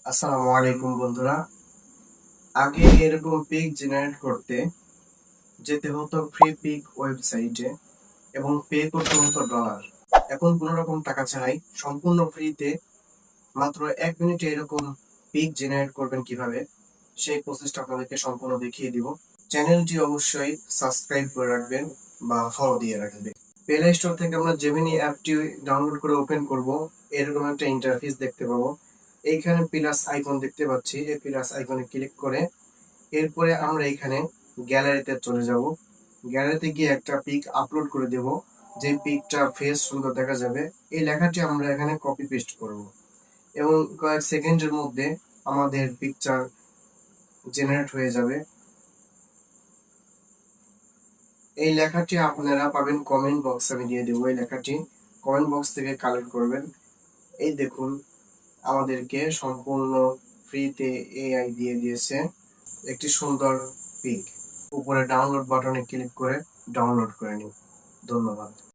আসসালামু আলাইকুম বন্ধুরা। আগে এরকম পিক জেনারেট করতে যেতে হতো ফ্রি পিক ওয়েবসাইটে এবং পে করতে হতো ডলার। এখন কোনো রকম টাকা ছাড়াই সম্পূর্ণ ফ্রিতে মাত্র 1 মিনিটে এরকম পিক জেনারেট করবেন কিভাবে সেই প্রসেসটা আপনাদেরকে সম্পূর্ণ দেখিয়ে দিব। চ্যানেলটি অবশ্যই সাবস্ক্রাইব করে রাখবেন বা ফলো দিয়ে রাখবেন। প্লে স্টোর থেকে আমরা জেমিনি অ্যাপটি ডাউনলোড করে ওপেন করব। এরকম একটা ইন্টারফেস দেখতে পাবো। এইখানে প্লাস আইকন দেখতে পাচ্ছি, এই প্লাস আইকনে ক্লিক করে এরপরে আমরা এখানে গ্যালারিতে চলে যাব। গ্যালারিতে গিয়ে একটা পিক আপলোড করে দেব, যে পিকটা ফেস সুন্দর দেখা যাবে। এই লেখাটি আমরা এখানে কপি পেস্ট করব এবং কয়েক সেকেন্ডের মধ্যে আমাদের পিকচার জেনারেট হয়ে যাবে। এই লেখাটি আপনারা পাবেন কমেন্ট বক্স, আমি দিয়ে দেবো। এই লেখাটি কমেন্ট বক্স থেকে কালেক্ট করবেন। এই দেখুন, আমাদেরকে সম্পূর্ণ ফ্রিতে এআই দিয়ে দিয়েছে একটি সুন্দর পিক। উপরে ডাউনলোড বাটনে ক্লিক করে ডাউনলোড করে নিন। ধন্যবাদ।